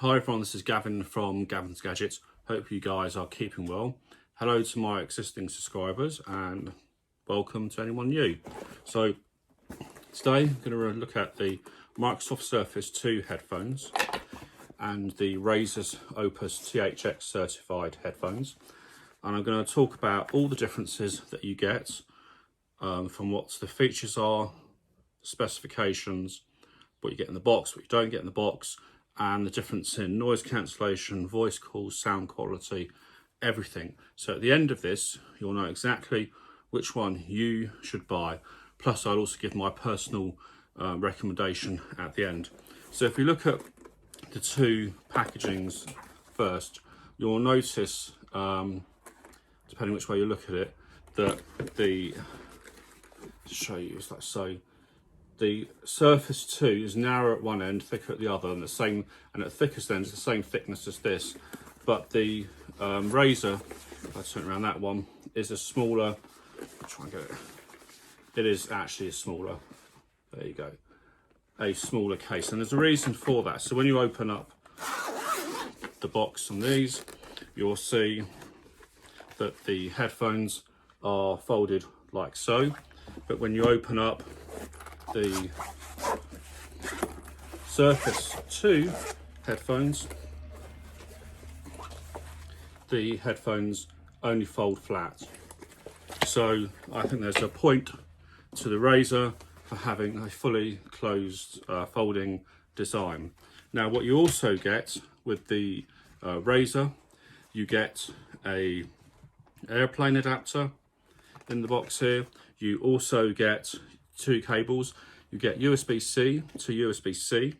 Hi everyone, this is Gavin from Gavin's Gadgets. Hope you guys are keeping well. Hello to my existing subscribers and welcome to anyone new. So today I'm going to look at the Microsoft Surface 2 headphones and the Razer's Opus THX certified headphones. And I'm going to talk about all the differences that you get from what the features are, specifications, what you get in the box, what you don't get in the box, and the difference in noise cancellation, voice calls, sound quality, everything. So at the end of this, you'll know exactly which one you should buy. Plus, I'll also give my personal recommendation at the end. So if you look at the two packagings first, you'll notice, depending which way you look at it, that to show you, it's like so. The Surface 2 is narrower at one end, thicker at the other, and at the thickest end is the same thickness as this. But the Razer, if I turn around that one, is a smaller. I'll try and get it. It is actually a smaller. There you go, a smaller case, and there's a reason for that. So when you open up the box on these, you'll see that the headphones are folded like so. But when you open up the Surface 2 headphones, the headphones only fold flat. So I think there's a point to the Razer for having a fully closed folding design. Now what you also get with the Razer, you get a airplane adapter in the box here. You also get two cables. You get USB-C to USB-C.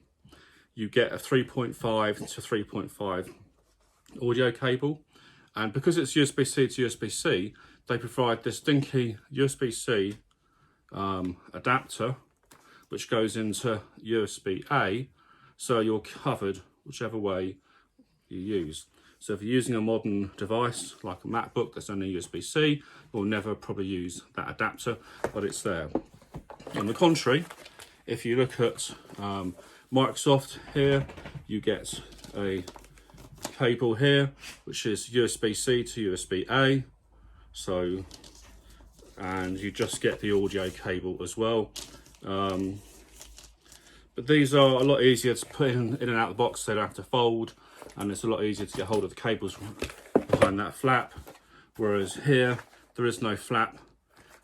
You get a 3.5 to 3.5 audio cable. And because it's USB-C to USB-C, they provide this dinky USB-C adapter, which goes into USB-A, so you're covered whichever way you use. So if you're using a modern device like a MacBook that's only USB-C, you'll never probably use that adapter, but it's there. On the contrary, if you look at Microsoft here, you get a cable here, which is USB-C to USB-A. So, and you just get the audio cable as well. But these are a lot easier to put in and out of the box. They don't have to fold, and it's a lot easier to get hold of the cables behind that flap. Whereas here, there is no flap.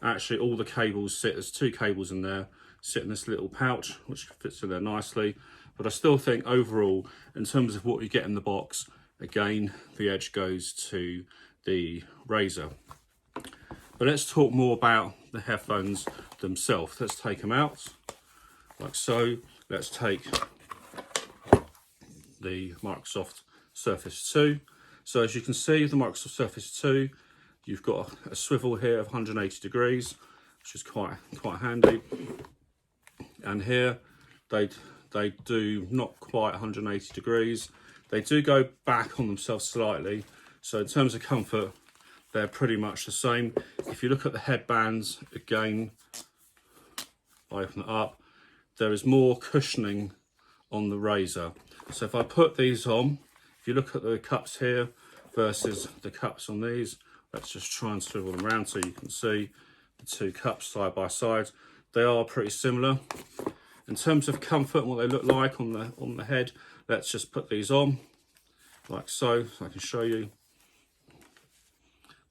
Actually, all the cables there's two cables in there, sit in this little pouch, which fits in there nicely. But I still think overall, in terms of what you get in the box, again, the edge goes to the Razer. But let's talk more about the headphones themselves. Let's take them out, like so. Let's take the Microsoft Surface 2. So as you can see, the Microsoft Surface 2, you've got a swivel here of 180 degrees, which is quite handy. And here, they do not quite 180 degrees. They do go back on themselves slightly. So in terms of comfort, they're pretty much the same. If you look at the headbands, again, I open it up, there is more cushioning on the Razer. So if I put these on, if you look at the cups here versus the cups on these, let's just try and swivel them around so you can see the two cups side by side. They are pretty similar. In terms of comfort and what they look like on the head, let's just put these on, like so I can show you.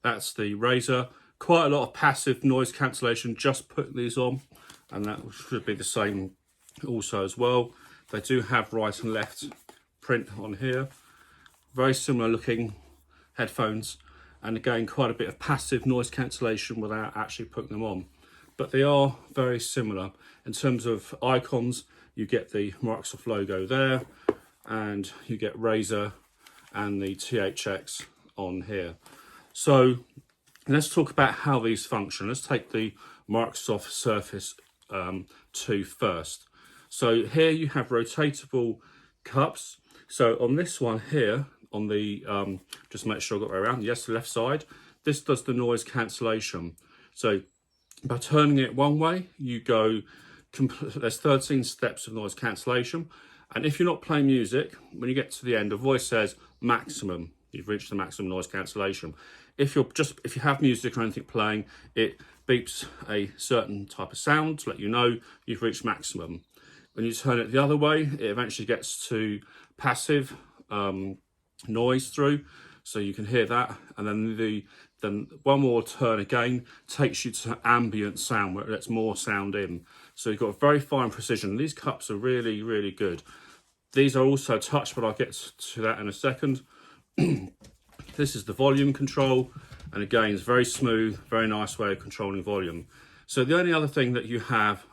That's the Razer. Quite a lot of passive noise cancellation just putting these on, and that should be the same also as well. They do have right and left print on here. Very similar looking headphones, and again quite a bit of passive noise cancellation without actually putting them on. But they are very similar. In terms of icons, you get the Microsoft logo there, and you get Razer and the THX on here. So let's talk about how these function. Let's take the Microsoft Surface 2 first. So here you have rotatable cups. So on this one here, on the, just make sure I got it around, yes, the left side, this does the noise cancellation. So by turning it one way, you go, there's 13 steps of noise cancellation, And if you're not playing music, when you get to the end, the voice says maximum. You've reached the maximum noise cancellation. If you have music or anything playing, it beeps a certain type of sound to let you know you've reached maximum. When you turn it the other way, it eventually gets to passive noise through, so you can hear that. And then one more turn again takes you to ambient sound, where it lets more sound in. So you've got very fine precision. These cups are really, really good. These are also touch, but I'll get to that in a second. This is the volume control, and again, it's very smooth, very nice way of controlling volume. So the only other thing that you have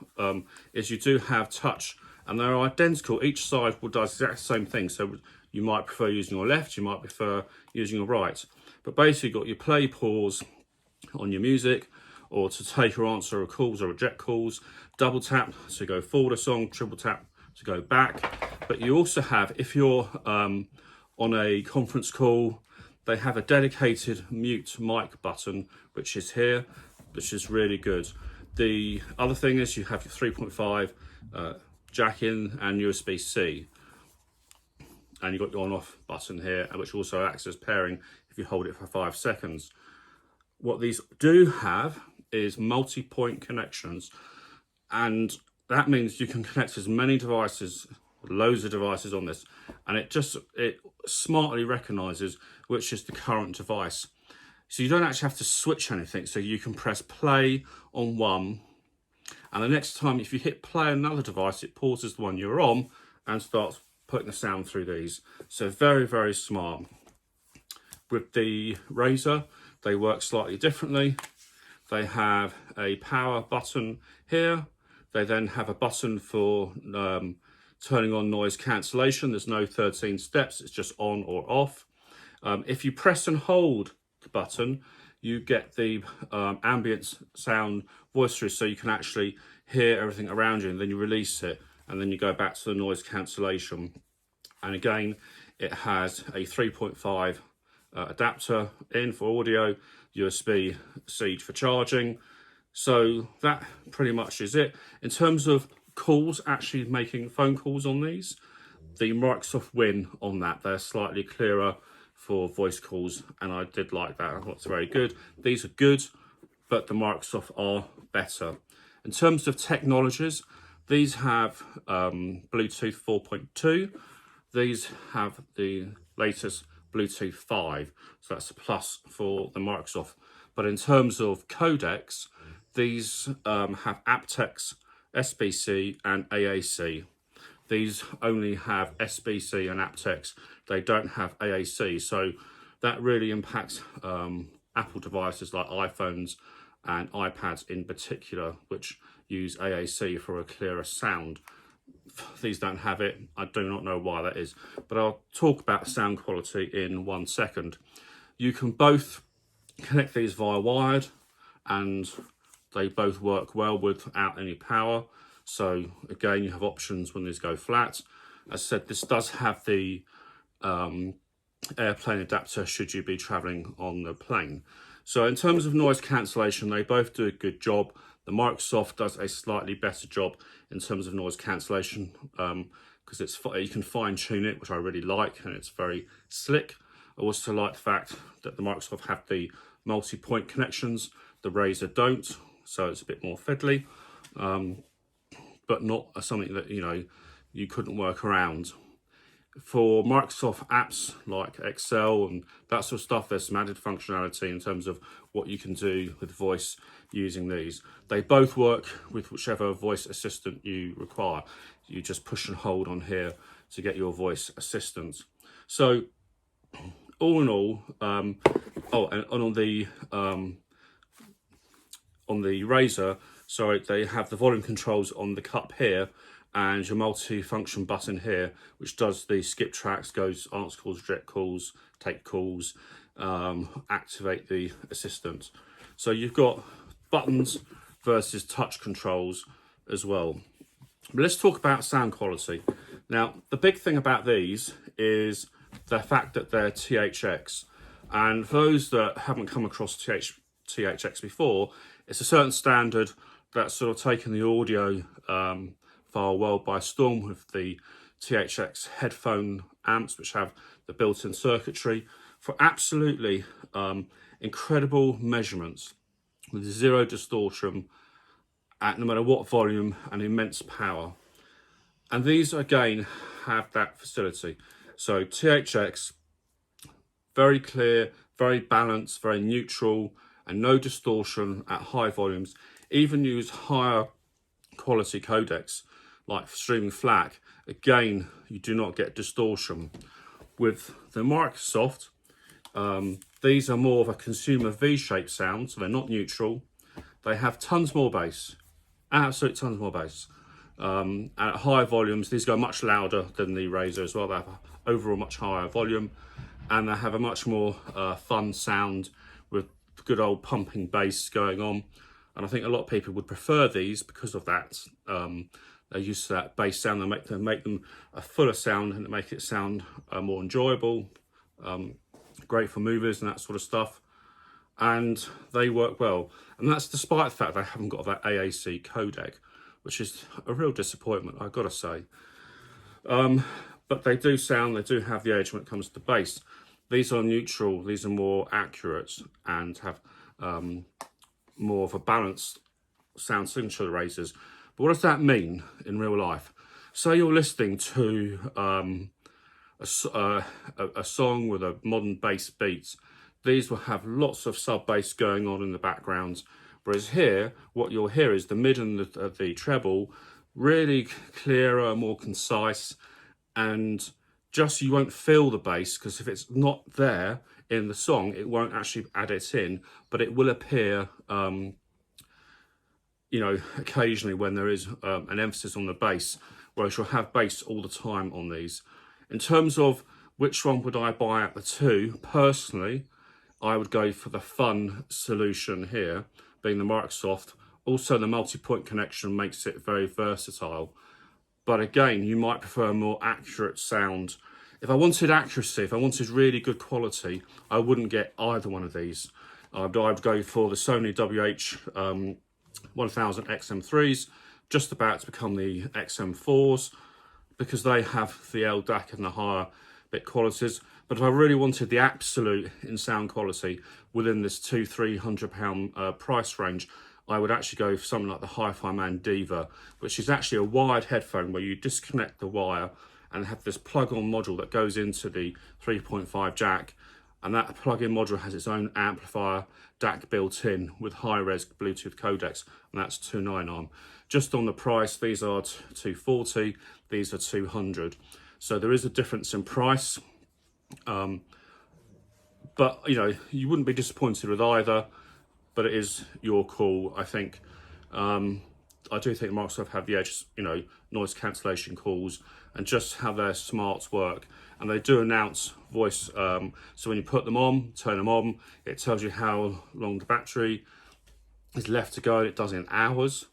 is you do have touch, and they're identical. Each side will do the exact same thing. So you might prefer using your left, you might prefer using your right. But basically, you've got your play, pause on your music, or to take or answer calls or reject calls. Double tap to go forward a song, triple tap to go back. But you also have, if you're on a conference call, they have a dedicated mute mic button, which is here, which is really good. The other thing is you have your 3.5 jack in and USB-C. And you've got your on-off button here, which also acts as pairing if you hold it for 5 seconds. What these do have is multi-point connections, and that means you can connect as many devices, loads of devices on this, and it smartly recognizes which is the current device. So you don't actually have to switch anything. So you can press play on one, and the next time if you hit play on another device, it pauses the one you're on and starts putting the sound through these. So very, very smart. With the Razer, they work slightly differently. They have a power button here. They then have a button for turning on noise cancellation. There's no 13 steps, it's just on or off. If you press and hold the button, you get the ambient sound voice through, so you can actually hear everything around you, and then you release it, and then you go back to the noise cancellation. And again, it has a 3.5 adapter in for audio, USB-C for charging. So that pretty much is it. In terms of calls, actually making phone calls on these, the Microsoft win on that. They're slightly clearer for voice calls, and I did like that. I thought it's very good. These are good, but the Microsoft are better. In terms of technologies, these have Bluetooth 4.2. These have the latest Bluetooth 5, so that's a plus for the Microsoft. But in terms of codecs, these have aptX, SBC and AAC. These only have SBC and aptX. They don't have AAC, so that really impacts Apple devices like iPhones and iPads in particular, which use AAC for a clearer sound. These don't have it. I do not know why that is, but I'll talk about sound quality in 1 second. You can both connect these via wired, and they both work well without any power. So again, you have options when these go flat. As I said, this does have the airplane adapter should you be traveling on the plane. So in terms of noise cancellation, they both do a good job. The Microsoft does a slightly better job in terms of noise cancellation because you can fine tune it, which I really like, and it's very slick. I also like the fact that the Microsoft have the multi-point connections. The Razer don't, so it's a bit more fiddly, but not something that you couldn't work around. For Microsoft apps like Excel and that sort of stuff, there's some added functionality in terms of what you can do with voice using these. They both work with whichever voice assistant you require. You just push and hold on here to get your voice assistant. So all in all, and on the Razer, sorry, they have the volume controls on the cup here, and your multi-function button here, which does the skip tracks, goes answer calls, reject calls, take calls, activate the assistant. So you've got buttons versus touch controls as well. But let's talk about sound quality. Now, the big thing about these is the fact that they're THX. And for those that haven't come across THX before, it's a certain standard that's sort of taken the audio file world by storm with the THX headphone amps, which have the built-in circuitry for absolutely incredible measurements with zero distortion at no matter what volume and immense power. And these again have that facility. So THX, very clear, very balanced, very neutral, and no distortion at high volumes. Even use higher quality codecs like streaming FLAC. Again, you do not get distortion. With the Microsoft, these are more of a consumer V-shaped sound, so they're not neutral. They have tons more bass, absolute tons more bass. At higher volumes, these go much louder than the Razer as well. They have overall much higher volume, and they have a much more fun sound with good old pumping bass going on. And I think a lot of people would prefer these because of that. They're used to that bass sound. They make them a fuller sound and make it sound more enjoyable. Great for movies and that sort of stuff. And they work well. And that's despite the fact they haven't got that AAC codec, which is a real disappointment, I've got to say. But they do have the edge when it comes to bass. These are neutral, these are more accurate and have more of a balanced sound signature, the Razers. But what does that mean in real life? Say you're listening to a song with a modern bass beat. These will have lots of sub bass going on in the background. Whereas here, what you'll hear is the mid and the treble really clearer, more concise, and just you won't feel the bass, because if it's not there in the song, it won't actually add it in, but it will appear, you know, occasionally when there is an emphasis on the bass, whereas you'll have bass all the time on these. In terms of which one would I buy out the two, personally, I would go for the fun solution here, being the Microsoft. Also, the multi-point connection makes it very versatile. But again, you might prefer a more accurate sound. If I wanted accuracy, if I wanted really good quality, I wouldn't get either one of these. I'd go for the Sony WH 1000 XM3s, just about to become the XM4s, because they have the LDAC and the higher bit qualities. But if I really wanted the absolute in sound quality within this £200–300 price range, I would actually go for something like the HiFiMan Diva, which is actually a wired headphone where you disconnect the wire and have this plug-on module that goes into the 3.5 jack, and that plug-in module has its own amplifier DAC built in with high-res Bluetooth codecs, and that's $299. Just on the price, these are $240, these are $200. So there is a difference in price, but you know, you wouldn't be disappointed with either, but it is your call, I think. I do think Microsoft have the edge, you know, noise cancellation calls and just how their smarts work. And they do announce voice, so when you put them on, turn them on, it tells you how long the battery is left to go, and it does it in hours.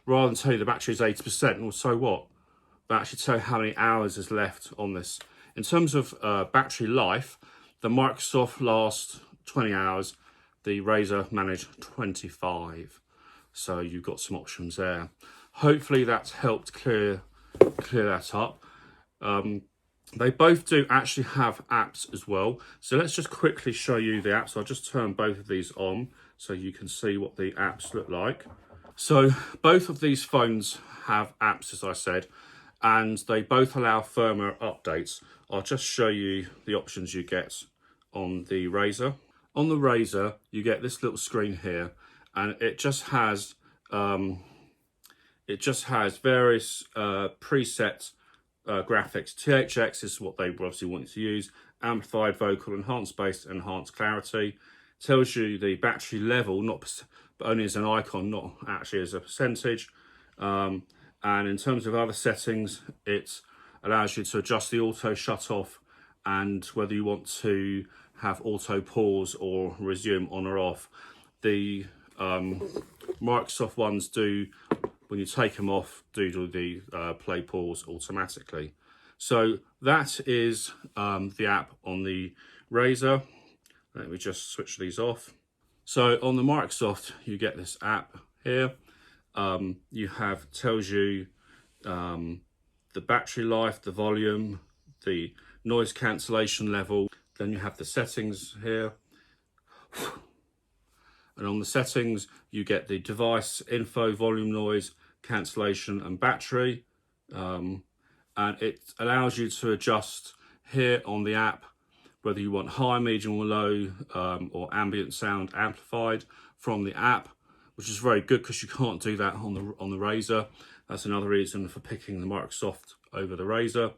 Rather than tell you the battery is 80%, well, so what? They actually tell you how many hours is left on this. In terms of battery life, the Microsoft lasts 20 hours, the Razer managed 25. So you've got some options there. Hopefully that's helped clear that up. They both do actually have apps as well. So let's just quickly show you the apps. I'll just turn both of these on so you can see what the apps look like. So both of these phones have apps, as I said, and they both allow firmware updates. I'll just show you the options you get on the Razer. On the Razer, you get this little screen here, and it just has various preset graphics. THX is what they obviously want you to use. Amplified vocal, enhanced bass, enhanced clarity. Tells you the battery level, but only as an icon, not actually as a percentage. And in terms of other settings, it allows you to adjust the auto shut off and whether you want to have auto pause or resume on or off. The Microsoft ones do, when you take them off, do the play pause automatically. So that is the app on the Razer. Let me just switch these off. So on the Microsoft, you get this app here. You have, tells you the battery life, the volume, the noise cancellation level. Then you have the settings here. And on the settings, you get the device info, volume, noise, cancellation, and battery. And it allows you to adjust here on the app whether you want high, medium, or low, or ambient sound amplified from the app, which is very good because you can't do that on the Razer. That's another reason for picking the Microsoft over the Razer.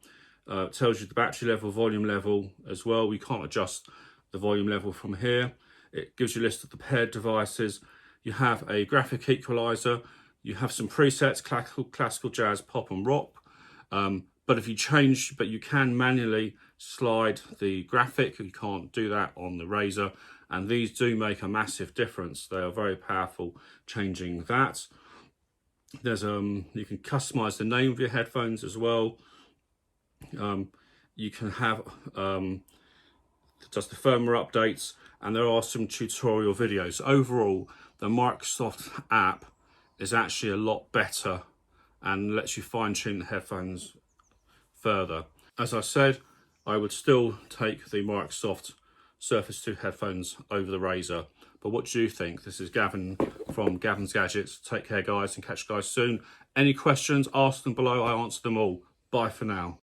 It tells you the battery level, volume level as well. We can't adjust the volume level from here. It gives you a list of the paired devices. You have a graphic equalizer. You have some presets, classical, jazz, pop, and rock. But if you change, but you can manually slide the graphic. You can't do that on the Razer. And these do make a massive difference. They are very powerful changing that. There's you can customize the name of your headphones as well. You can have just the firmware updates, and there are some tutorial videos. Overall, the Microsoft app is actually a lot better and lets you fine-tune the headphones further. As I said, I would still take the Microsoft Surface 2 headphones over the Razer. But what do you think? This is Gavin from Gavin's Gadgets. Take care, guys, and catch you guys soon. Any questions, ask them below. I answer them all. Bye for now.